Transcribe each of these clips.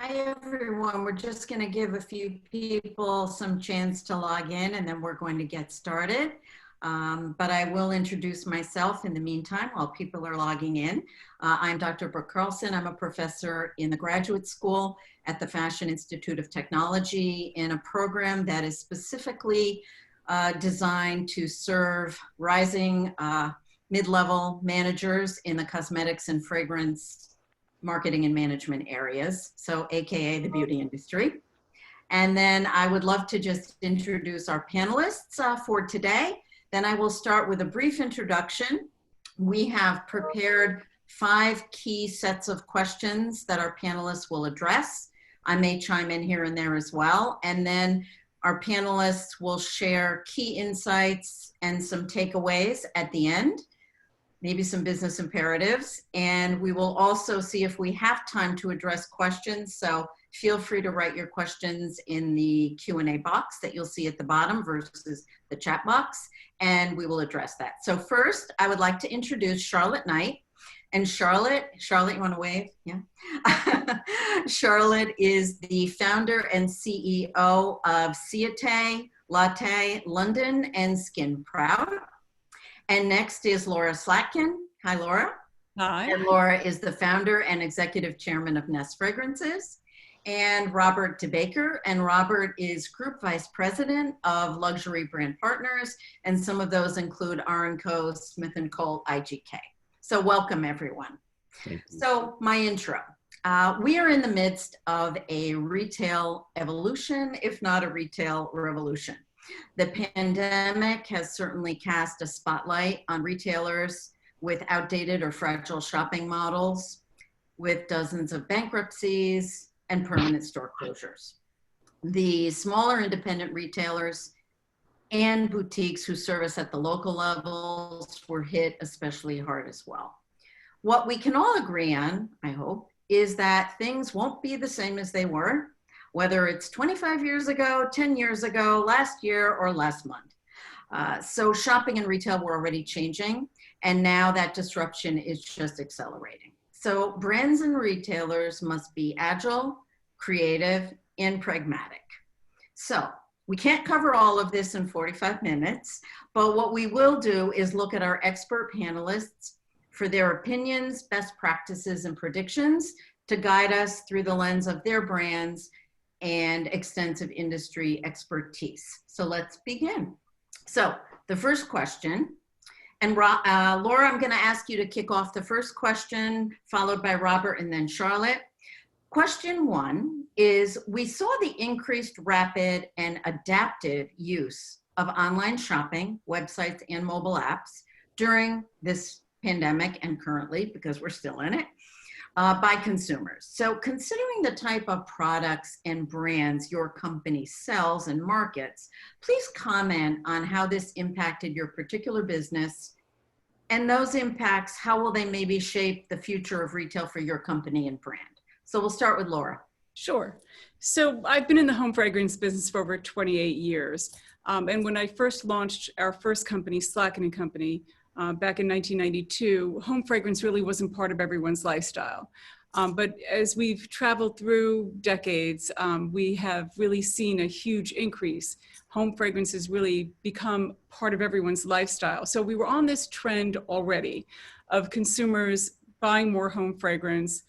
Hi, everyone. We're just going to give a few people some chance to log in, and then we're going to get started. But I will introduce myself in the meantime while people are logging in. I'm Dr. Brooke. I'm a professor in the graduate school at the Fashion Institute of Technology in a program that is specifically designed to serve rising mid-level managers in the cosmetics and fragrance marketing and management areas, so AKA the beauty industry. And then I would love to just introduce our panelists for today. Then I will start with a brief introduction. We have prepared 5 key sets of questions that our panelists will address. I may chime in here and there as well. And then our panelists will share key insights and some takeaways at the end, maybe some business imperatives, and we will also see if we have time to address questions. So feel free to write your questions in the Q&A box that you'll see at the bottom versus the chat box, and we will address that. So first, I would like to introduce Charlotte Knight. And Charlotte, you want to wave? Yeah. Charlotte is the founder and CEO of Ciate, Latte London, and Skin Proud. And next is Laura Slatkin. Hi, Laura. Hi. And Laura is the founder and executive chairman of Nest Fragrances. And Robert DeBaker. And Robert is group vice president of luxury brand partners. And some of those include R&Co, Smith & Cole, IGK. So welcome, everyone. So my intro. We are in the midst of a retail evolution, if not a retail revolution. The pandemic has certainly cast a spotlight on retailers with outdated or fragile shopping models, with dozens of bankruptcies and permanent store closures. The smaller independent retailers and boutiques who service at the local levels were hit especially hard as well. What we can all agree on, I hope, is that things won't be the same as they were, whether it's 25 years ago, 10 years ago, last year, or last month. So shopping and retail were already changing, and now that disruption is just accelerating. So brands and retailers must be agile, creative, and pragmatic. So we can't cover all of this in 45 minutes, but what we will do is look at our expert panelists for their opinions, best practices, and predictions to guide us through the lens of their brands and extensive industry expertise. So let's begin. So the first question, and Laura, I'm gonna ask you to kick off the first question, followed by Robert and then Charlotte. Question 1 is, we saw the increased rapid and adaptive use of online shopping, websites, and mobile apps during this pandemic and currently, because we're still in it, by consumers. So considering the type of products and brands your company sells and markets, please comment on how this impacted your particular business, and those impacts, how will they maybe shape the future of retail for your company and brand? So we'll start with Laura. Sure. So I've been in the home fragrance business for over 28 years. And when I first launched our first company, Slatkin & Company, back in 1992, home fragrance really wasn't part of everyone's lifestyle. But as we've traveled through decades, we have really seen a huge increase. Home fragrance has really become part of everyone's lifestyle. So we were on this trend already of consumers buying more home fragrance,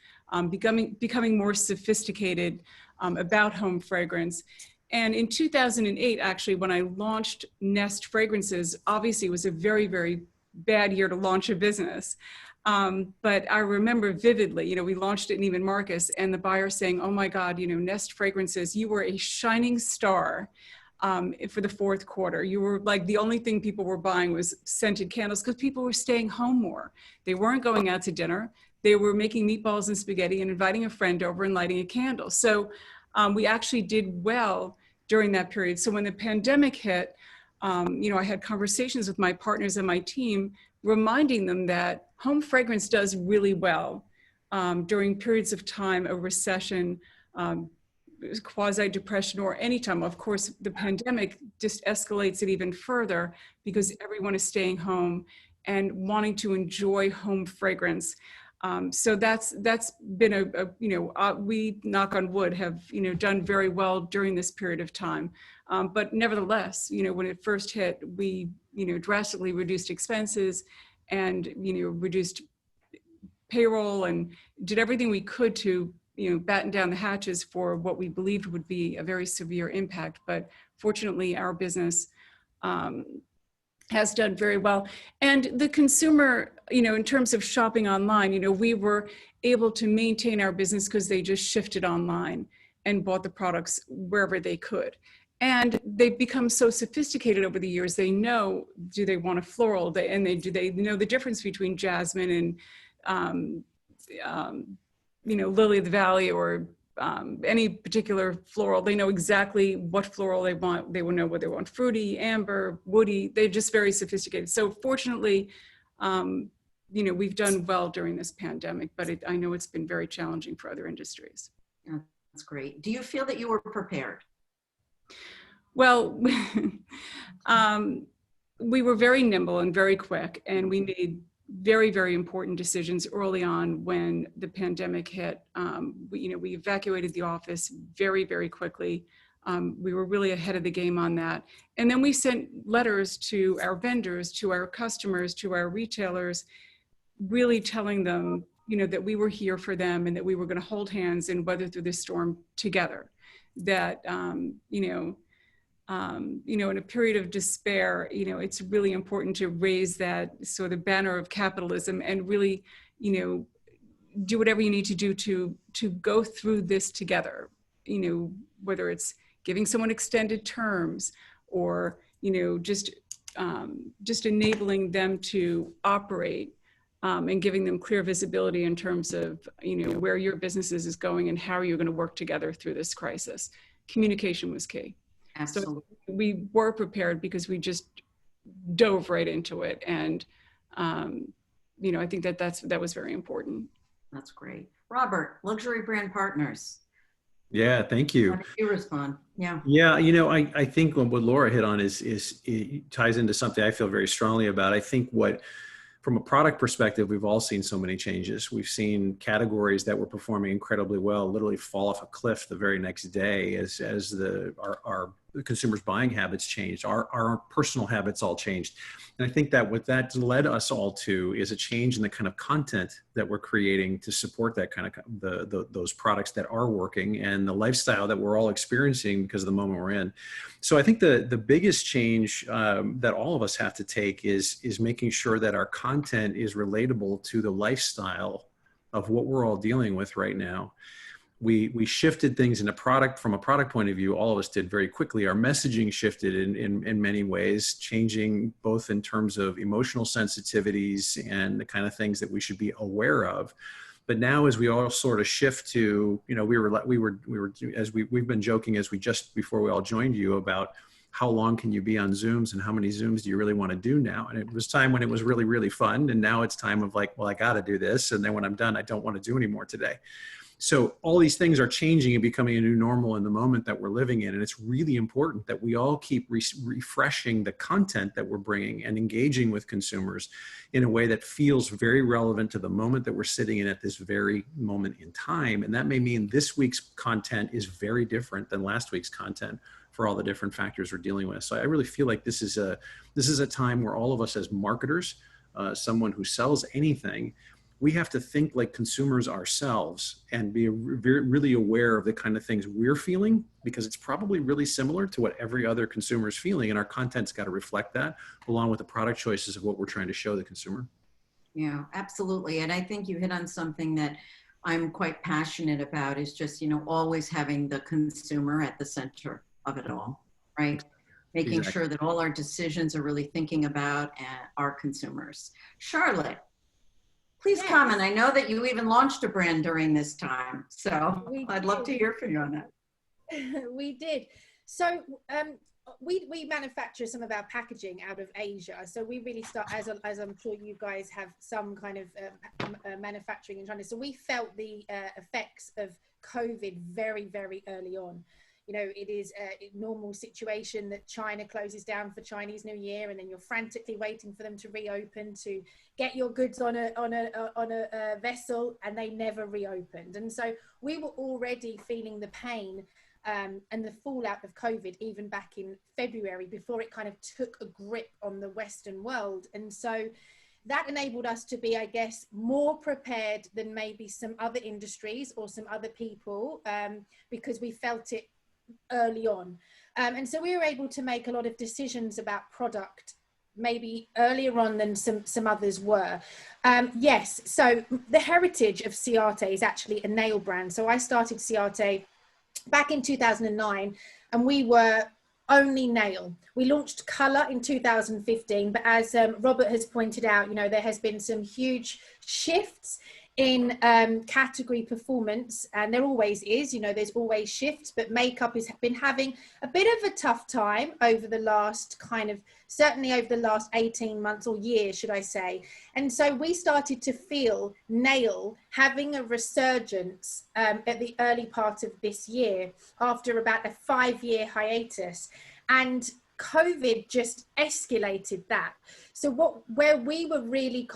becoming more sophisticated about home fragrance. And in 2008, actually, when I launched Nest Fragrances, obviously it was a very, very bad year to launch a business. But I remember vividly, we launched it in Neiman Marcus and the buyer saying, oh my God, Nest Fragrances, you were a shining star for the fourth quarter. You were like, the only thing people were buying was scented candles because people were staying home more. They weren't going out to dinner. They were making meatballs and spaghetti and inviting a friend over and lighting a candle. So we actually did well during that period. So when the pandemic hit, I had conversations with my partners and my team, reminding them that home fragrance does really well during periods of time, a recession, quasi-depression, or any time. Of course, the pandemic just escalates it even further because everyone is staying home and wanting to enjoy home fragrance. So that's been we, knock on wood, have, done very well during this period of time. But nevertheless, when it first hit, we, drastically reduced expenses and, reduced payroll and did everything we could to, batten down the hatches for what we believed would be a very severe impact. But fortunately, our business has done very well. And the consumer, in terms of shopping online, we were able to maintain our business because they just shifted online and bought the products wherever they could. And they've become so sophisticated over the years. They know, do they want a floral? Do they know the difference between jasmine and, lily of the valley or any particular floral. They know exactly what floral they want. They will know whether they want fruity, amber, woody. They're just very sophisticated. So fortunately, we've done well during this pandemic, but I know it's been very challenging for other industries. Yeah, that's great. Do you feel that you were prepared? Well, we were very nimble and very quick, and we made very, very important decisions early on when the pandemic hit. We evacuated the office very, very quickly. We were really ahead of the game on that. And then we sent letters to our vendors, to our customers, to our retailers, really telling them, that we were here for them and that we were going to hold hands and weather through this storm together. That, in a period of despair, it's really important to raise that sort of banner of capitalism and really, do whatever you need to do to go through this together, whether it's giving someone extended terms or, just enabling them to operate and giving them clear visibility in terms of, where your business is going and how you're going to work together through this crisis. Communication was key. Absolutely. So we were prepared because we just dove right into it. And, I think that was very important. That's great. Robert, Luxury Brand Partners. Yeah, thank you. How did you respond? Yeah. Yeah, I think what Laura hit on is it ties into something I feel very strongly about. I think from a product perspective, we've all seen so many changes. We've seen categories that were performing incredibly well literally fall off a cliff the very next day as our consumers' buying habits changed, our personal habits all changed. And I think that what that led us all to is a change in the kind of content that we're creating to support that kind of those products that are working and the lifestyle that we're all experiencing because of the moment we're in. So I think the biggest change that all of us have to take is making sure that our content is relatable to the lifestyle of what we're all dealing with right now. We shifted things from a product point of view, all of us did very quickly. Our messaging shifted in many ways, changing both in terms of emotional sensitivities and the kind of things that we should be aware of. But now as we all sort of shift to, we've been joking before we all joined you about how long can you be on Zooms and how many Zooms do you really want to do now? And it was time when it was really, really fun. And now it's time of like, well, I got to do this. And then when I'm done, I don't want to do anymore today. So all these things are changing and becoming a new normal in the moment that we're living in. And it's really important that we all keep refreshing the content that we're bringing and engaging with consumers in a way that feels very relevant to the moment that we're sitting in at this very moment in time. And that may mean this week's content is very different than last week's content for all the different factors we're dealing with. So I really feel like this is a time where all of us as marketers, someone who sells anything, we have to think like consumers ourselves and be really aware of the kind of things we're feeling, because it's probably really similar to what every other consumer is feeling. And our content's got to reflect that along with the product choices of what we're trying to show the consumer. Yeah, absolutely. And I think you hit on something that I'm quite passionate about is just, always having the consumer at the center of it all, right? Making Exactly. sure that all our decisions are really thinking about our consumers. Charlotte, please comment. I know that you even launched a brand during this time, so I'd love to hear from you on that. We did. So we manufacture some of our packaging out of Asia. So we really start, as I'm sure you guys have some kind of manufacturing in China. So we felt the effects of COVID very, very early on. you know, it is a normal situation that China closes down for Chinese New Year, and then you're frantically waiting for them to reopen to get your goods on a vessel, and they never reopened. And so we were already feeling the pain and the fallout of COVID even back in February, before it kind of took a grip on the Western world. And so that enabled us to be, I guess, more prepared than maybe some other industries or some other people, because we felt it early on. And so we were able to make a lot of decisions about product maybe earlier on than some others were. Yes, so the heritage of Ciate is actually a nail brand. So I started Ciate back in 2009, and we were only nail. We launched colour in 2015, but as Robert has pointed out, you know, there has been some huge shifts in category performance, and there always is, you know, there's always shifts, but makeup has been having a bit of a tough time over the last certainly over the last 18 months or year, should I say. And so we started to feel nail having a resurgence at the early part of this year, after about a 5-year hiatus. And COVID just escalated that. So where we really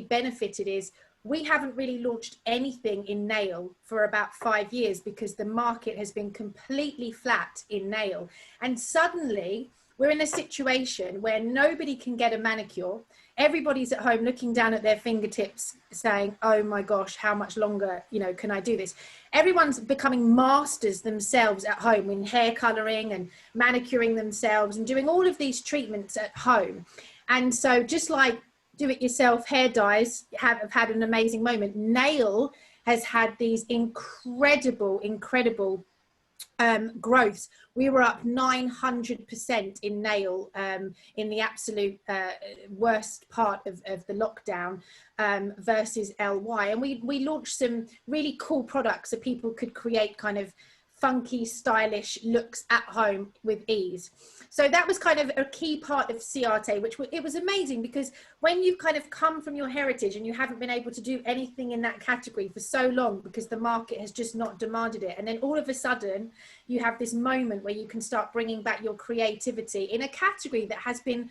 benefited is, we haven't really launched anything in nail for about 5 years, because the market has been completely flat in nail. And suddenly we're in a situation where nobody can get a manicure. Everybody's at home looking down at their fingertips saying, oh my gosh, how much longer, you know, can I do this? Everyone's becoming masters themselves at home in hair coloring and manicuring themselves and doing all of these treatments at home. And so just like do-it-yourself hair dyes have had an amazing moment, nail has had these incredible growths. We were up 900% in nail in the absolute worst part of the lockdown versus LY. And we launched some really cool products so people could create kind of funky, stylish looks at home with ease. So that was kind of a key part of Ciate, it was amazing, because when you've kind of come from your heritage and you haven't been able to do anything in that category for so long because the market has just not demanded it, and then all of a sudden you have this moment where you can start bringing back your creativity in a category that has been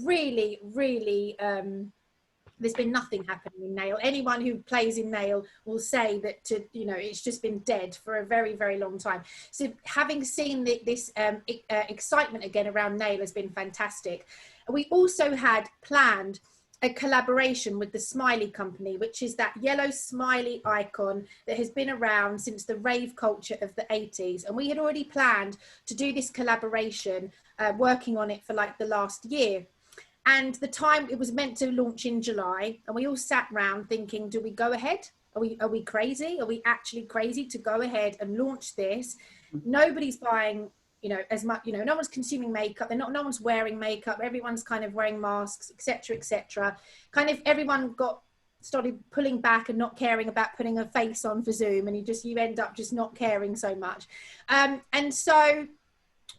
really, really there's been nothing happening in nail. Anyone who plays in nail will say that, you know, it's just been dead for a very, very long time. So having seen this excitement again around nail has been fantastic. We also had planned a collaboration with the Smiley Company, which is that yellow smiley icon that has been around since the rave culture of the 80s. And we had already planned to do this collaboration, working on it for like the last year. And the time it was meant to launch in July, and we all sat around thinking, do we go ahead? Are we crazy? Are we actually crazy to go ahead and launch this? Nobody's buying, you know, as much, you know, no one's consuming makeup. No one's wearing makeup. Everyone's kind of wearing masks, etc., etc. Kind of everyone started pulling back and not caring about putting a face on for Zoom, and you end up just not caring so much. And so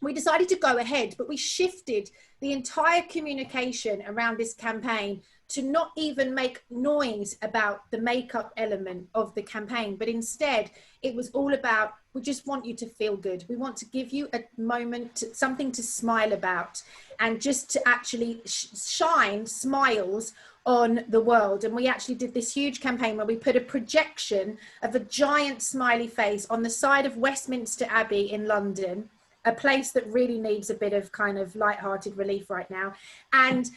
we decided to go ahead, but we shifted the entire communication around this campaign to not even make noise about the makeup element of the campaign, but instead it was all about, we just want you to feel good. We want to give you a moment, something to smile about, and just to actually shine smiles on the world. And we actually did this huge campaign where we put a projection of a giant smiley face on the side of Westminster Abbey in London, a place that really needs a bit of kind of light-hearted relief right now, and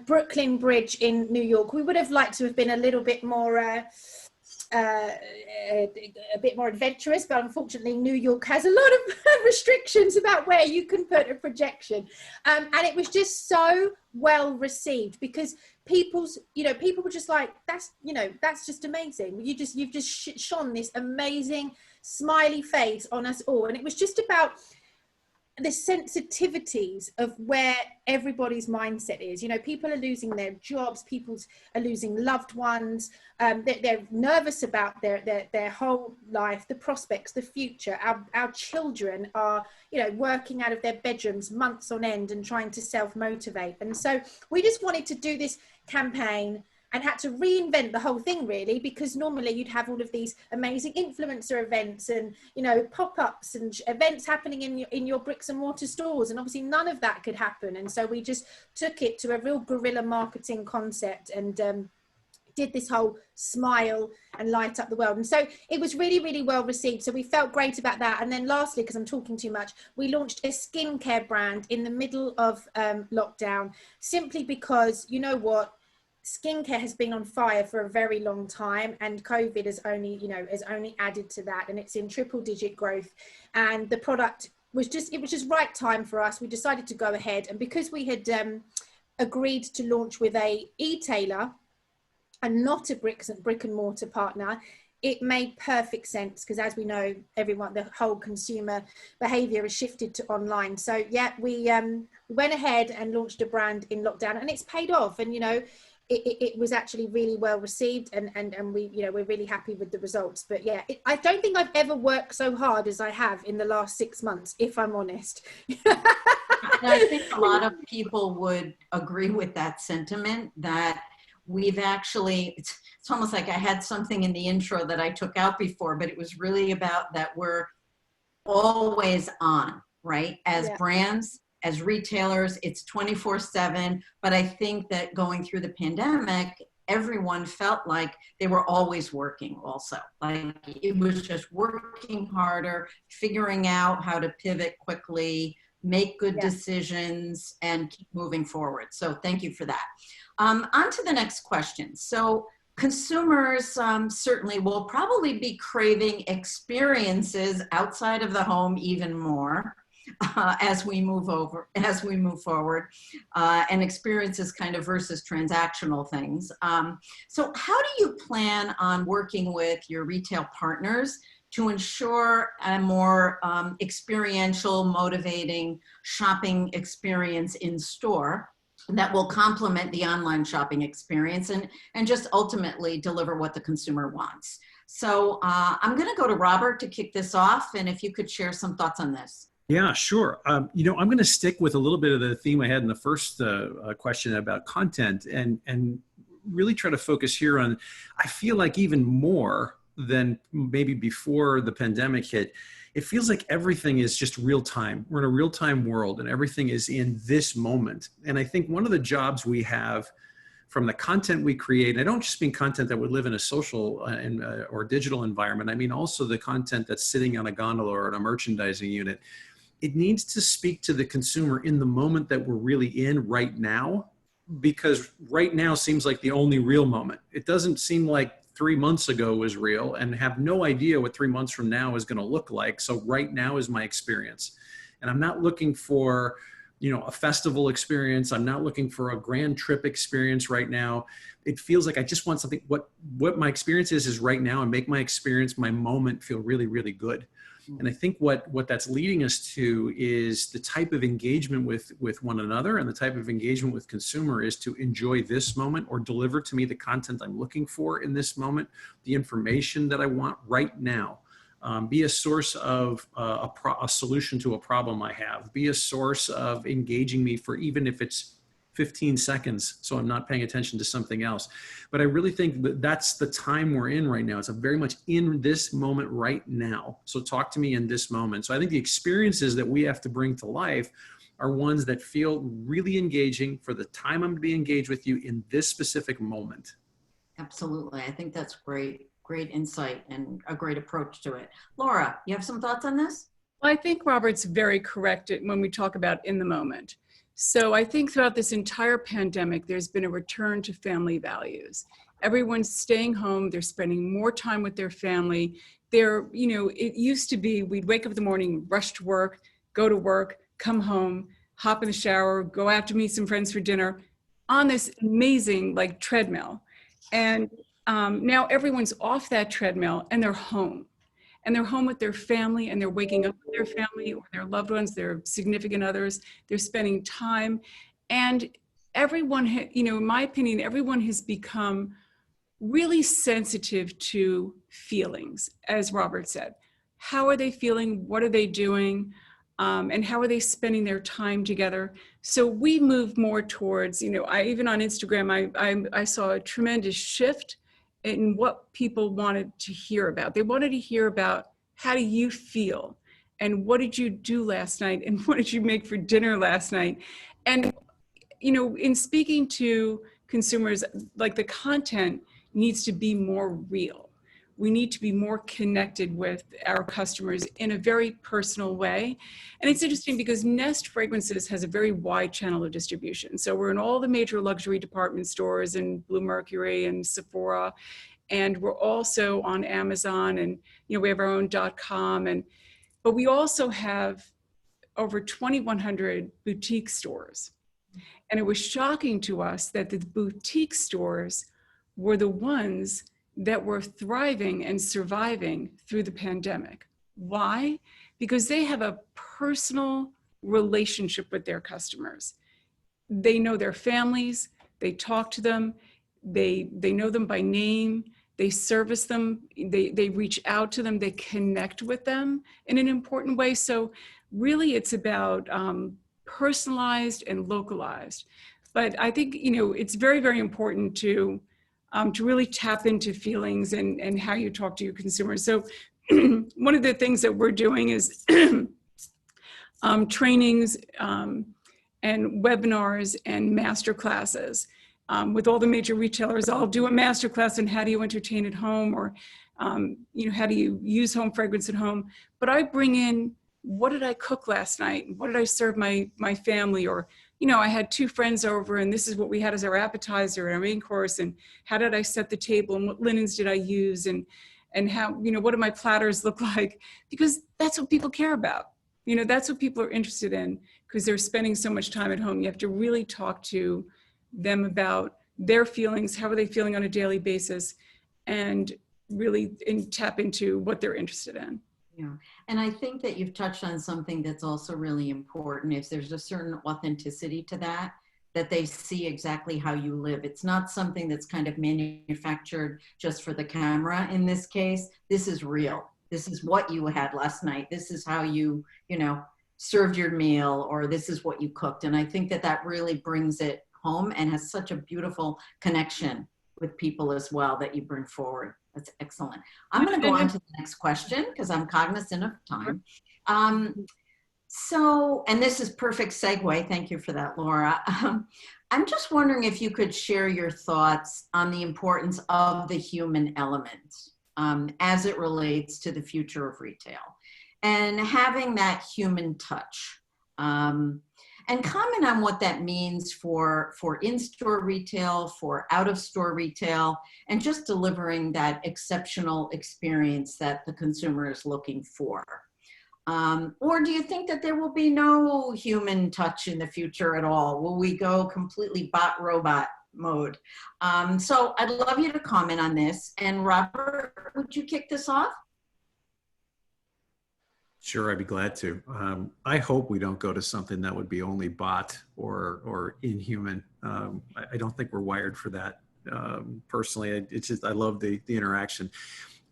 Brooklyn Bridge in New York. We would have liked to have been a little bit more adventurous, but unfortunately New York has a lot of restrictions about where you can put a projection, and it was just so well received, because people were just like, that's just amazing. You've just shone this amazing smiley face on us all. And it was just about the sensitivities of where everybody's mindset is. You know, people are losing their jobs, people are losing loved ones, they're nervous about their whole life, the prospects, the future. Our children are, you know, working out of their bedrooms months on end and trying to self-motivate. And so we just wanted to do this campaign and had to reinvent the whole thing really, because normally you'd have all of these amazing influencer events and, you know, pop-ups and events happening in your bricks and mortar stores, and obviously none of that could happen. And so we just took it to a real guerrilla marketing concept and did this whole smile and light up the world. And so it was really, really well received. So we felt great about that. And then lastly, because I'm talking too much, we launched a skincare brand in the middle of lockdown, simply because, you know what, skincare has been on fire for a very long time, and COVID has only, you know, has only added to that, and it's in triple-digit growth. And the product was just, it was just right time for us. We decided to go ahead, and because we had agreed to launch with a e-tailer and not a brick and mortar partner, it made perfect sense, because as we know, everyone, the whole consumer behavior has shifted to online. So yeah, we went ahead and launched a brand in lockdown, and it's paid off. And, you know, it was actually really well received, and we, you know, we're really happy with the results. But yeah, I don't think I've ever worked so hard as I have in the last 6 months, if I'm honest. I think a lot of people would agree with that sentiment, that we've actually, it's almost like I had something in the intro that I took out before, but it was really about that we're always on, right? As brands, as retailers, it's 24/7. But I think that going through the pandemic, everyone felt like they were always working also. Like it was just working harder, figuring out how to pivot quickly, make good decisions, and keep moving forward. So thank you for that. On to the next question. So consumers certainly will probably be craving experiences outside of the home even more as we move forward, and experiences kind of versus transactional things. So how do you plan on working with your retail partners to ensure a more experiential, motivating shopping experience in store that will complement the online shopping experience and just ultimately deliver what the consumer wants? So I'm going to go to Robert to kick this off, and if you could share some thoughts on this. Yeah, sure. You know, I'm going to stick with a little bit of the theme I had in the first question about content, and really try to focus here on, I feel like even more than maybe before the pandemic hit, it feels like everything is just real time. We're in a real time world, and everything is in this moment. And I think one of the jobs we have from the content we create, and I don't just mean content that would live in a social or digital environment, I mean also the content that's sitting on a gondola or in a merchandising unit. It needs to speak to the consumer in the moment that we're really in right now, because right now seems like the only real moment. It doesn't seem like 3 months ago was real, and have no idea what 3 months from now is going to look like. So right now is my experience. And I'm not looking for, you know, a festival experience. I'm not looking for a grand trip experience right now. It feels like I just want something, what my experience is right now, and make my experience, my moment feel really, really good. And I think what that's leading us to is the type of engagement with one another, and the type of engagement with consumer is to enjoy this moment, or deliver to me the content I'm looking for in this moment, the information that I want right now. Be a source of a solution to a problem I have. Be a source of engaging me for even if it's 15 seconds, so I'm not paying attention to something else. But I really think that that's the time we're in right now. It's a very much in this moment right now. So talk to me in this moment. So I think the experiences that we have to bring to life are ones that feel really engaging for the time I'm to be engaged with you in this specific moment. Absolutely. I think that's great insight and a great approach to it. Laura, you have some thoughts on this? Well, I think Robert's very correct when we talk about in the moment. So I think throughout this entire pandemic, there's been a return to family values. Everyone's staying home. They're spending more time with their family. They're, you know, it used to be we'd wake up in the morning, rush to work, go to work, come home, hop in the shower, go out to meet some friends for dinner on this amazing like treadmill. And now everyone's off that treadmill and they're home. And they're home with their family, and they're waking up with their family or their loved ones, their significant others. They're spending time. And everyone, you know, in my opinion, everyone has become really sensitive to feelings, as Robert said. How are they feeling? What are they doing? and how are they spending their time together. So we move more towards, even on Instagram, I saw a tremendous shift in what people wanted to hear about. They wanted to hear about, how do you feel? And what did you do last night? And what did you make for dinner last night? And, in speaking to consumers, like, the content needs to be more real. We need to be more connected with our customers in a very personal way. And it's interesting because Nest Fragrances has a very wide channel of distribution. So we're in all the major luxury department stores and Bluemercury and Sephora. And we're also on Amazon, and we have our own .com, but we also have over 2,100 boutique stores. And it was shocking to us that the boutique stores were the ones that were thriving and surviving through the pandemic. Why? Because they have a personal relationship with their customers. They know their families, they talk to them, they know them by name, they service them, they reach out to them, they connect with them in an important way. So really it's about personalized and localized. But I think, it's very, very important to really tap into feelings and how you talk to your consumers. So one of the things that we're doing is trainings and webinars and master classes. With all the major retailers, I'll do a master class on how do you entertain at home, or how do you use home fragrance at home. But I bring in, what did I cook last night? What did I serve my family? Or, I had 2 friends over and this is what we had as our appetizer and our main course. And how did I set the table, and what linens did I use? And how, what do my platters look like? Because that's what people care about. That's what people are interested in, because they're spending so much time at home. You have to really talk to them about their feelings, how are they feeling on a daily basis, and really tap into what they're interested in. Yeah, and I think that you've touched on something that's also really important, is there's a certain authenticity to that they see exactly how you live. It's not something that's kind of manufactured just for the camera. In this case, this is real. This is what you had last night. This is how you, served your meal, or this is what you cooked. And I think that really brings it home and has such a beautiful connection with people as well that you bring forward. That's excellent. I'm going to go on to the next question because I'm cognizant of time. And this is perfect segue. Thank you for that, Laura. I'm just wondering if you could share your thoughts on the importance of the human element as it relates to the future of retail and having that human touch. And comment on what that means for in-store retail, for out-of-store retail, and just delivering that exceptional experience that the consumer is looking for. Or do you think that there will be no human touch in the future at all? Will we go completely bot-robot mode? So I'd love you to comment on this. And Robert, would you kick this off? Sure, I'd be glad to. I hope we don't go to something that would be only bot or inhuman. I don't think we're wired for that. Personally, I love the interaction.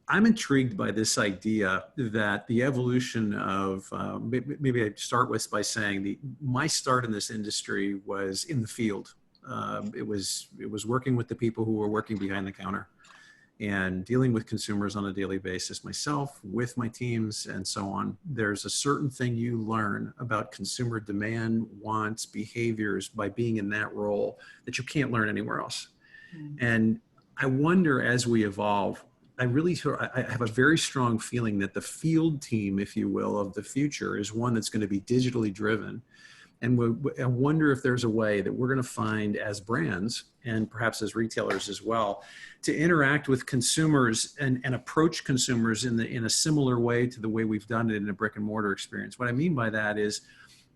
I'm intrigued by this idea that the evolution of, maybe I'd start by saying my start in this industry was in the field. It was working with the people who were working behind the counter and dealing with consumers on a daily basis myself, with my teams, and so on. There's a certain thing you learn about consumer demand, wants, behaviors by being in that role that you can't learn anywhere else. And I wonder, as we evolve, I have a very strong feeling that the field team, if you will, of the future is one that's going to be digitally driven. And I wonder if there's a way that we're going to find as brands, and perhaps as retailers as well, to interact with consumers and approach consumers in a similar way to the way we've done it in a brick and mortar experience. What I mean by that is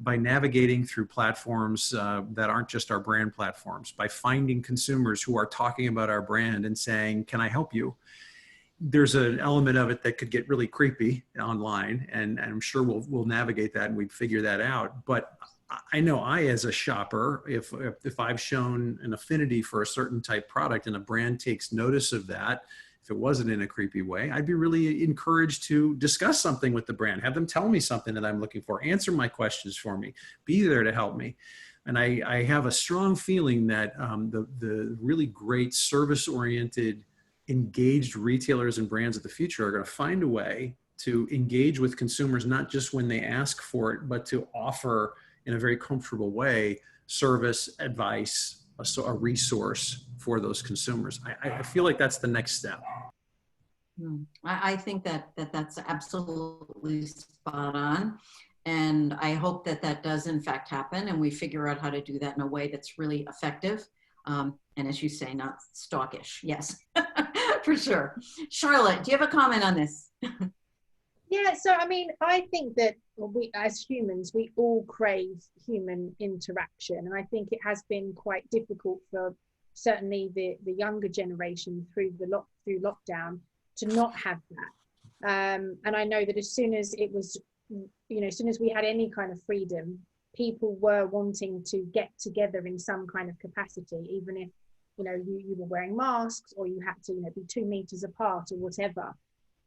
by navigating through platforms that aren't just our brand platforms, by finding consumers who are talking about our brand and saying, can I help you? There's an element of it that could get really creepy online, and I'm sure we'll navigate that and we'd figure that out. But I know as a shopper, if I've shown an affinity for a certain type product and a brand takes notice of that, if it wasn't in a creepy way, I'd be really encouraged to discuss something with the brand, have them tell me something that I'm looking for, answer my questions for me, be there to help me. And I have a strong feeling that the really great service-oriented, engaged retailers and brands of the future are going to find a way to engage with consumers, not just when they ask for it, but to offer in a very comfortable way service, advice, a resource for those consumers. I feel like that's the next step. I think that's absolutely spot on. And I hope that that does in fact happen, and we figure out how to do that in a way that's really effective. And as you say, not stalkish. Yes, for sure. Charlotte, do you have a comment on this? Yeah, so I mean, I think that we, as humans, we all crave human interaction, and I think it has been quite difficult for certainly the younger generation through lockdown to not have that. And I know that as soon as it was, as soon as we had any kind of freedom, people were wanting to get together in some kind of capacity, even if you were wearing masks or you had to be 2 meters apart or whatever.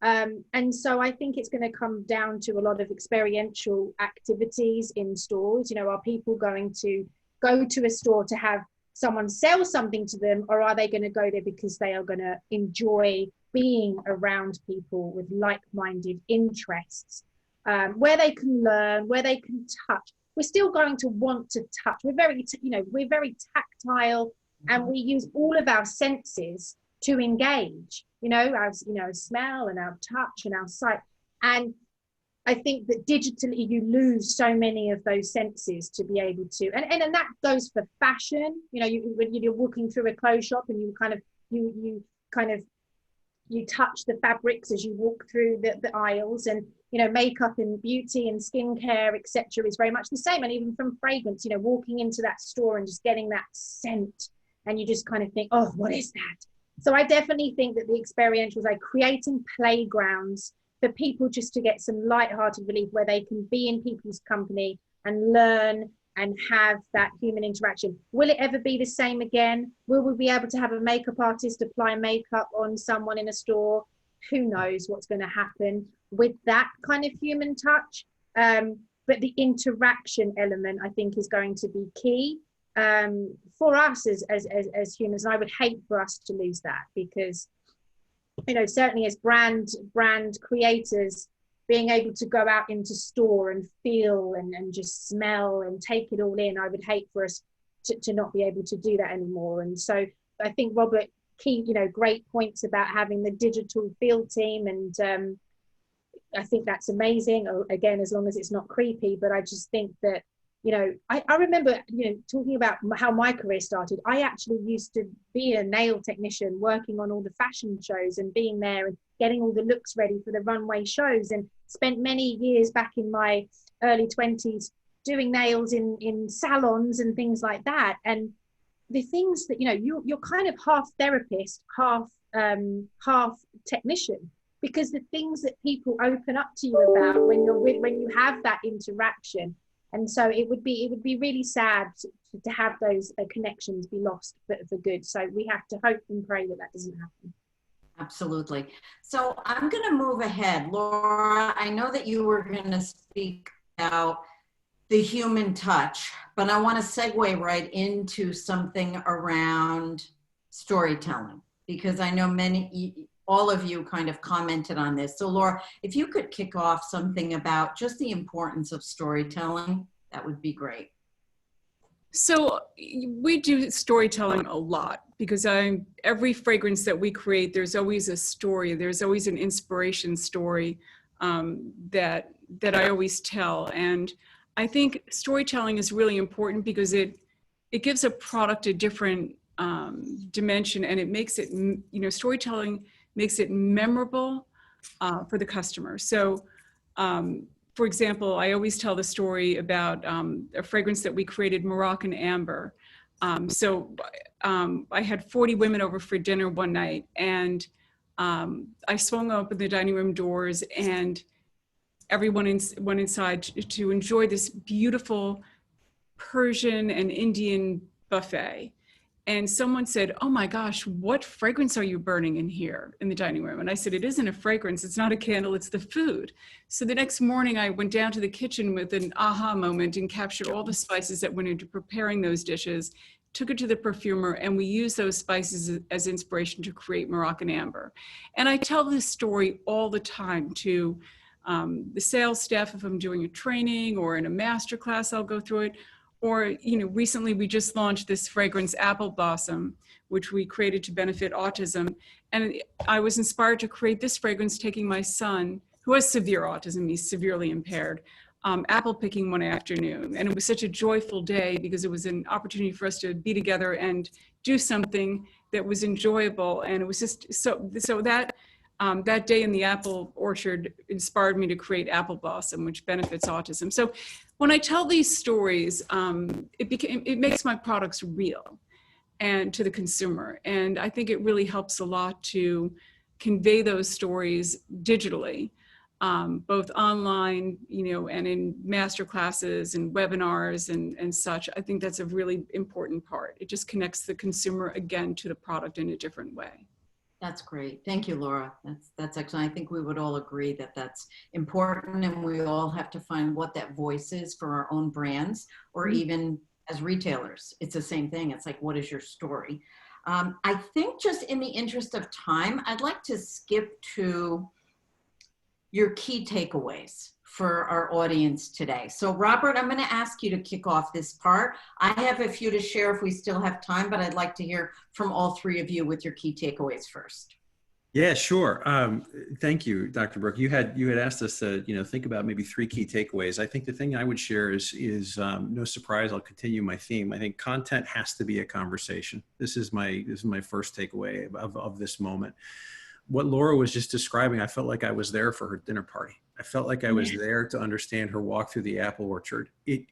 And so I think it's going to come down to a lot of experiential activities in stores. Are people going to go to a store to have someone sell something to them, or are they going to go there because they are going to enjoy being around people with like-minded interests, where they can learn, where they can touch? We're still going to want to touch. We're very tactile, and we use all of our senses to engage, our smell and our touch and our sight. And I think that digitally you lose so many of those senses to be able to, and that goes for fashion. When you're walking through a clothes shop and you touch the fabrics as you walk through the aisles, and makeup and beauty and skincare, etc., is very much the same. And even from fragrance, walking into that store and just getting that scent, and you just kind of think, oh, what is that? So I definitely think that the experientials are creating playgrounds for people just to get some light-hearted relief, where they can be in people's company and learn and have that human interaction. Will it ever be the same again? Will we be able to have a makeup artist apply makeup on someone in a store? Who knows what's going to happen with that kind of human touch. But the interaction element, I think, is going to be key for us as humans. And I would hate for us to lose that, because certainly as brand creators, being able to go out into store and feel and just smell and take it all in, I would hate for us to not be able to do that anymore. And so I think Robert, great points about having the digital field team, and I think that's amazing, again, as long as it's not creepy. But I just think that I remember, talking about how my career started. I actually used to be a nail technician, working on all the fashion shows and being there and getting all the looks ready for the runway shows, and spent many years back in my early 20s doing nails in salons and things like that. And the things that, you're kind of half therapist, half technician, because the things that people open up to you about when you have that interaction. And so it would be really sad to have those connections be lost for good. So we have to hope and pray that doesn't happen. Absolutely. So I'm going to move ahead. Laura, I know that you were going to speak about the human touch, but I want to segue right into something around storytelling, because I know all of you kind of commented on this. So Laura, if you could kick off something about just the importance of storytelling, that would be great. So we do storytelling a lot, because every fragrance that we create, there's always a story. There's always an inspiration story that I always tell. And I think storytelling is really important, because it gives a product a different dimension, and it makes it, storytelling makes it memorable for the customer. So, for example, I always tell the story about a fragrance that we created, Moroccan Amber. I had 40 women over for dinner one night, and I swung open the dining room doors, and everyone went inside to enjoy this beautiful Persian and Indian buffet. And someone said, "Oh my gosh, what fragrance are you burning in here in the dining room?" And I said, "It isn't a fragrance. It's not a candle. It's the food." So the next morning I went down to the kitchen with an aha moment and captured all the spices that went into preparing those dishes, took it to the perfumer, and we used those spices as inspiration to create Moroccan Amber. And I tell this story all the time to the sales staff if I'm doing a training or in a master class, I'll go through it. Or, recently we just launched this fragrance Apple Blossom, which we created to benefit autism. And I was inspired to create this fragrance taking my son, who has severe autism, he's severely impaired, apple picking one afternoon. And it was such a joyful day because it was an opportunity for us to be together and do something that was enjoyable. And it was just so that day in the apple orchard inspired me to create Apple Blossom, which benefits autism. So when I tell these stories, it makes my products real and to the consumer. And I think it really helps a lot to convey those stories digitally, both online, and in master classes and webinars and such. I think that's a really important part. It just connects the consumer again to the product in a different way. That's great. Thank you, Laura. That's excellent. I think we would all agree that that's important, and we all have to find what that voice is for our own brands, or even as retailers. It's the same thing. It's like, what is your story? I think just in the interest of time, I'd like to skip to your key takeaways for our audience today. So Robert, I'm going to ask you to kick off this part. I have a few to share if we still have time, but I'd like to hear from all three of you with your key takeaways first. Yeah, sure. Thank you, Dr. Brooke. You had asked us to think about maybe 3 key takeaways. I think the thing I would share is no surprise. I'll continue my theme. I think content has to be a conversation. This is my first takeaway of this moment. What Laura was just describing, I felt like I was there for her dinner party. I felt like I was there to understand her walk through the apple orchard. It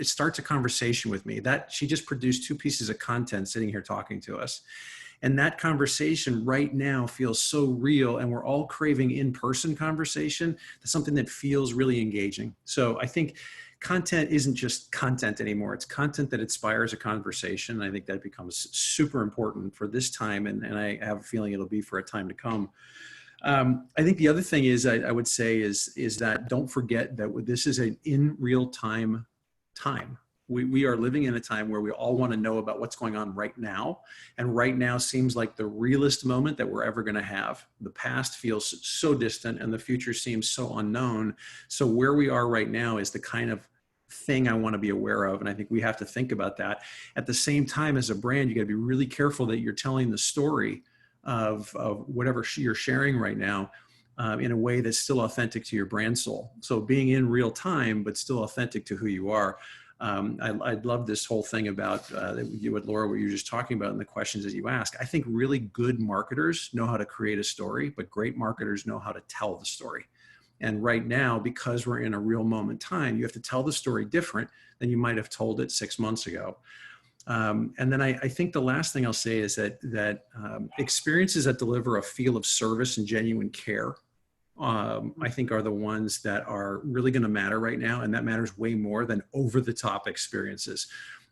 starts a conversation with me. That she just produced 2 pieces of content sitting here talking to us. And that conversation right now feels so real, and we're all craving in-person conversation. That's something that feels really engaging. So I think content isn't just content anymore. It's content that inspires a conversation. And I think that becomes super important for this time. And I have a feeling it'll be for a time to come. I think the other thing is I would say is that don't forget that this is an in real time. We are living in a time where we all want to know about what's going on right now. And right now seems like the realest moment that we're ever going to have. The past feels so distant and the future seems so unknown. So where we are right now is the kind of thing I want to be aware of. And I think we have to think about that. At the same time, as a brand, you got to be really careful that you're telling the story of whatever you're sharing right now in a way that's still authentic to your brand soul. So being in real time, but still authentic to who you are. I love this whole thing about what Laura, what you were just talking about and the questions that you ask. I think really good marketers know how to create a story, but great marketers know how to tell the story. And right now, because we're in a real moment time, you have to tell the story different than you might have told it 6 months ago. And then I think the last thing I'll say is that experiences that deliver a feel of service and genuine care, I think are the ones that are really going to matter right now. And that matters way more than over-the-top experiences.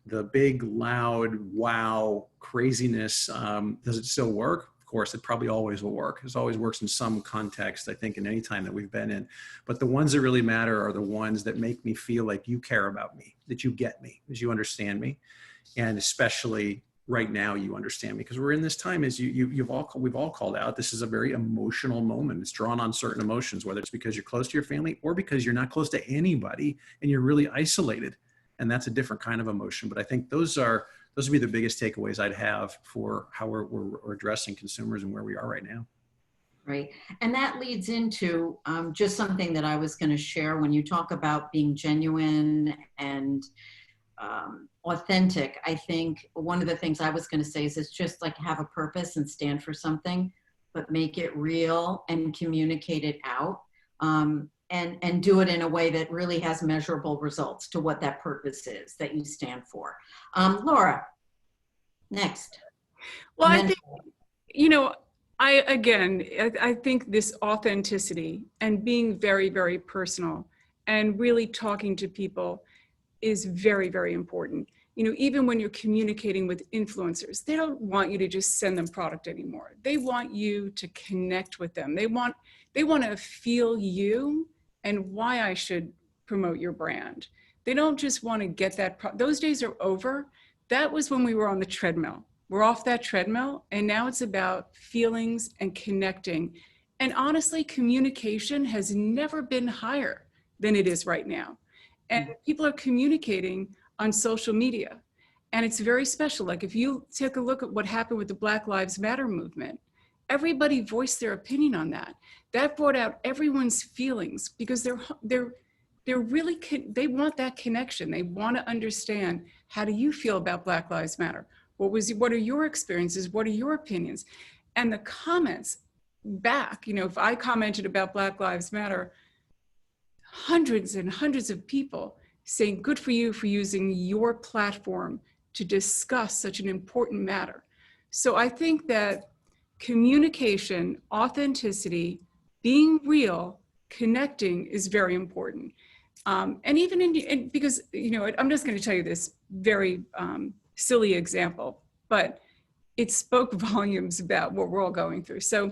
The big, loud, wow, craziness, does it still work? Of course, it probably always will work. It always works in some context, I think, in any time that we've been in. But the ones that really matter are the ones that make me feel like you care about me, that you get me, that you understand me. And especially right now, you understand me, because we're in this time, as we've all called out, this is a very emotional moment. It's drawn on certain emotions, whether it's because you're close to your family or because you're not close to anybody and you're really isolated. And that's a different kind of emotion. But I think those would be the biggest takeaways I'd have for how we're addressing consumers and where we are right now. Right. And that leads into just something that I was going to share when you talk about being genuine and authentic. I think one of the things I was going to say is it's just like have a purpose and stand for something, but make it real and communicate it out, and do it in a way that really has measurable results to what that purpose is that you stand for. Laura, next. Well, I think, I think this authenticity and being very, very personal and really talking to people is very, very important. you know, even when you're communicating with influencers, they don't want you to just send them product anymore. They want you to connect with them. They want to feel you and why I should promote your brand. They don't just want to get that. Those days are over. That was when we were on the treadmill. We're off that treadmill, and now it's about feelings and connecting. And honestly, communication has never been higher than it is right now. And people are communicating on social media. And it's very special. Like if you take a look at what happened with the Black Lives Matter movement, everybody voiced their opinion on that. That brought out everyone's feelings because they're really, they want that connection. They want to understand, how do you feel about Black Lives Matter? What are your experiences? What are your opinions? And the comments back, you know, if I commented about Black Lives Matter, hundreds and hundreds of people saying, good for you for using your platform to discuss such an important matter. So I think that communication, authenticity, being real, connecting is very important. And even because, you know, I'm just going to tell you this very silly example, but it spoke volumes about what we're all going through. So,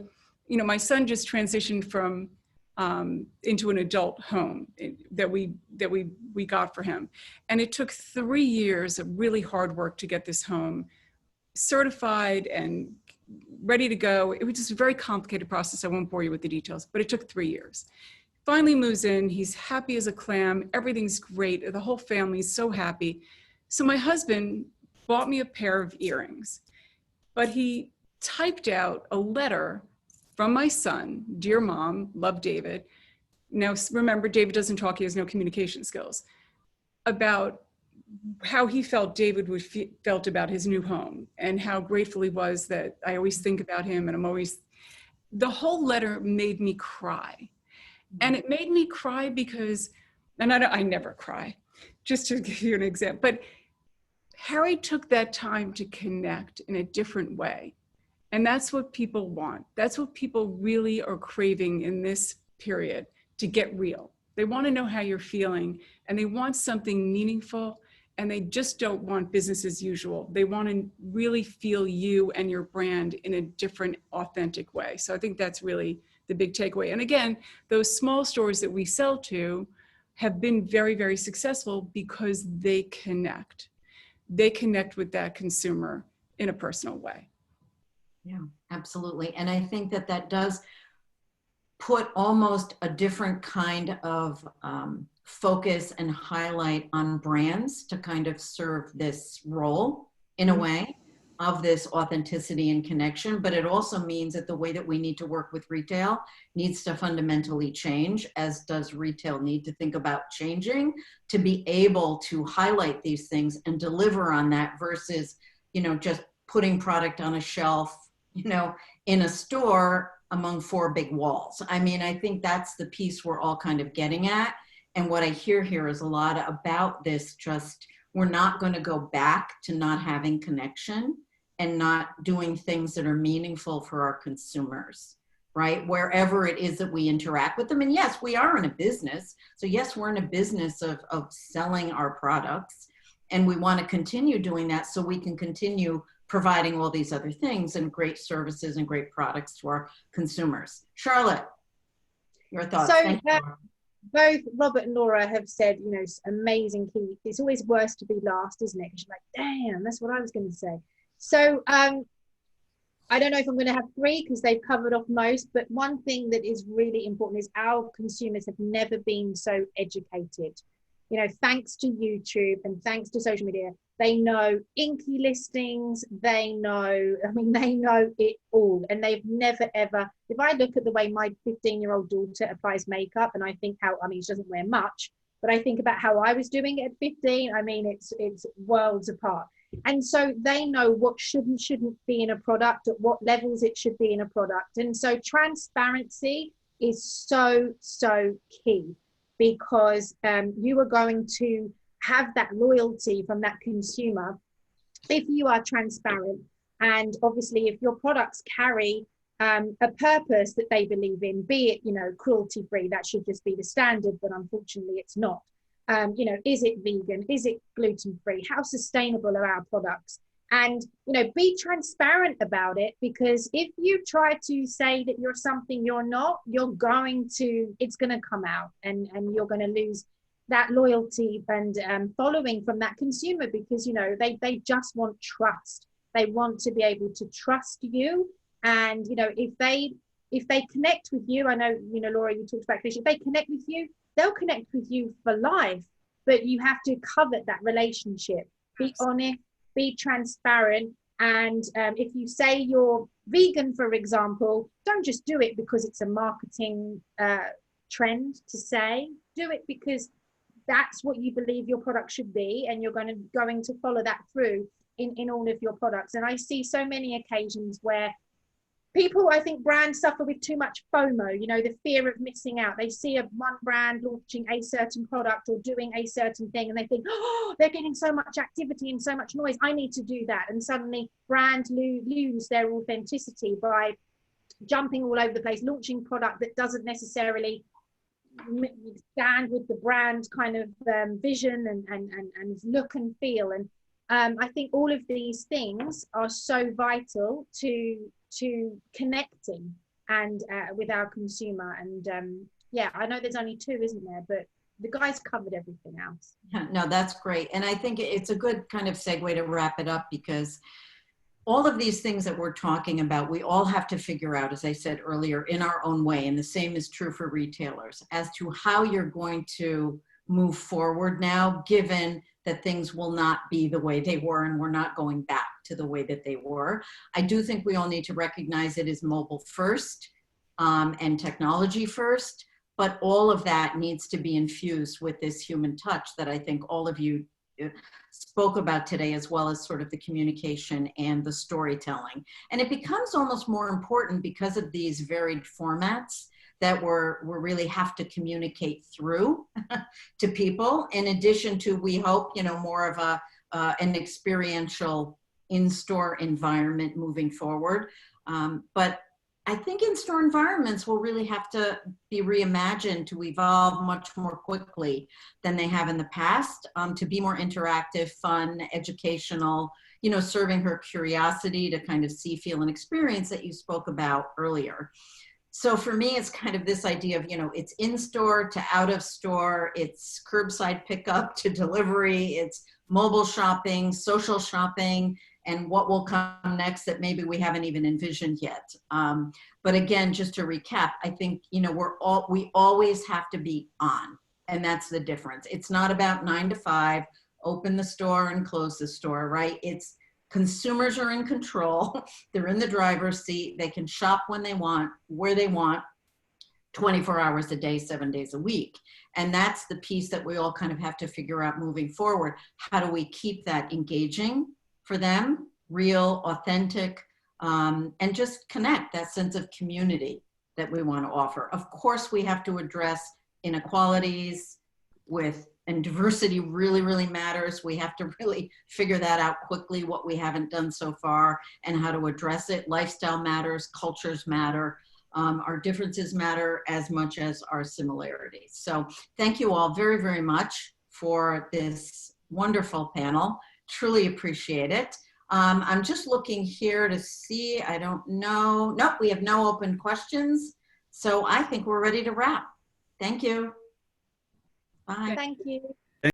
you know, my son just transitioned from into an adult home that we got for him. And it took 3 years of really hard work to get this home certified and ready to go. It was just a very complicated process. I won't bore you with the details, but it took 3 years. Finally moves in, he's happy as a clam, everything's great, the whole family's so happy. So my husband bought me a pair of earrings, but he typed out a letter from my son, dear mom, love David. Now remember, David doesn't talk, he has no communication skills, about how he felt David felt about his new home and how grateful he was that I always think about him and the whole letter made me cry. And it made me cry because, and I never cry, just to give you an example, but Harry took that time to connect in a different way. And that's what people want. That's what people really are craving in this period, to get real. They want to know how you're feeling, and they want something meaningful, and they just don't want business as usual. They want to really feel you and your brand in a different, authentic way. So I think that's really the big takeaway. And again, those small stores that we sell to have been very, very successful because they connect. They connect with that consumer in a personal way. Yeah, absolutely. And I think that that does put almost a different kind of focus and highlight on brands to kind of serve this role in a way of this authenticity and connection. But it also means that the way that we need to work with retail needs to fundamentally change, as does retail need to think about changing to be able to highlight these things and deliver on that versus, you know, just putting product on a shelf, you know, in a store among 4 big walls. I mean, I think that's the piece we're all kind of getting at. And what I hear here is a lot about this, just we're not going to go back to not having connection and not doing things that are meaningful for our consumers, right? Wherever it is that we interact with them. And yes, we are in a business. So yes, we're in a business of selling our products, and we want to continue doing that so we can continue providing all these other things and great services and great products to our consumers. Charlotte, your thoughts. So both Robert and Laura have said, you know, amazing key. It's always worse to be last, isn't it? Because you're like, damn, that's what I was going to say. So I don't know if I'm going to have 3 because they've covered off most, but one thing that is really important is our consumers have never been so educated. You know, thanks to YouTube and thanks to social media, they know Inky listings, they know it all. And they've never, ever, if I look at the way my 15-year-old daughter applies makeup, and I think she doesn't wear much, but I think about how I was doing it at 15, I mean, it's worlds apart. And so they know what shouldn't be in a product, at what levels it should be in a product. And so transparency is so, so key, because you are going to have that loyalty from that consumer if you are transparent. And obviously, if your products carry a purpose that they believe in, be it, you know, cruelty-free, that should just be the standard, but unfortunately it's not. You know, is it vegan? Is it gluten-free? How sustainable are our products? And, you know, be transparent about it, because if you try to say that you're something you're not, it's going to come out, and you're going to lose that loyalty and following from that consumer, because, you know, they just want trust. They want to be able to trust you. And, you know, if they connect with you, I know, you know, Laura, you talked about, if they connect with you, they'll connect with you for life. But you have to covet that relationship. Be honest, be transparent. And if you say you're vegan, for example, don't just do it because it's a marketing trend to say. Do it because that's what you believe your product should be, and you're going to follow that through in all of your products. And I see so many occasions where people, I think brands suffer with too much FOMO, you know, the fear of missing out. They see one brand launching a certain product or doing a certain thing, and they think, oh, they're getting so much activity and so much noise, I need to do that. And suddenly brands lose their authenticity by jumping all over the place, launching product that doesn't necessarily stand with the brand kind of vision and look and feel. And I think all of these things are so vital to connecting and with our consumer. And yeah, I know there's only two, isn't there? But the guys covered everything else. No, that's great. And I think it's a good kind of segue to wrap it up, because all of these things that we're talking about, we all have to figure out, as I said earlier, in our own way. And the same is true for retailers, as to how you're going to move forward now, given that things will not be the way they were, and we're not going back to the way that they were. I do think we all need to recognize it is mobile first and technology first, but all of that needs to be infused with this human touch that I think all of you spoke about today, as well as sort of the communication and the storytelling. And it becomes almost more important because of these varied formats that we're really have to communicate through to people, in addition to, we hope, you know, more of an experiential in-store environment moving forward. But I think in-store environments will really have to be reimagined to evolve much more quickly than they have in the past, to be more interactive, fun, educational, you know, serving her curiosity to kind of see, feel, and experience that you spoke about earlier. So for me, it's kind of this idea of, you know, it's in-store to out-of-store, it's curbside pickup to delivery, it's mobile shopping, social shopping, and what will come next that maybe we haven't even envisioned yet. But again, just to recap, I think, you know, we always have to be on, and that's the difference. It's not about 9 to 5, open the store and close the store, right? It's consumers are in control. They're in the driver's seat. They can shop when they want, where they want, 24 hours a day, 7 days a week. And that's the piece that we all kind of have to figure out moving forward. How do we keep that engaging for them, real, authentic, and just connect, that sense of community that we want to offer. Of course, we have to address inequalities and diversity really, really matters. We have to really figure that out quickly, what we haven't done so far, and how to address it. Lifestyle matters, cultures matter, our differences matter as much as our similarities. So thank you all very, very much for this wonderful panel. Truly appreciate it. I'm just looking here to see, I don't know. Nope, we have no open questions. So I think we're ready to wrap. Thank you. Bye. Thank you.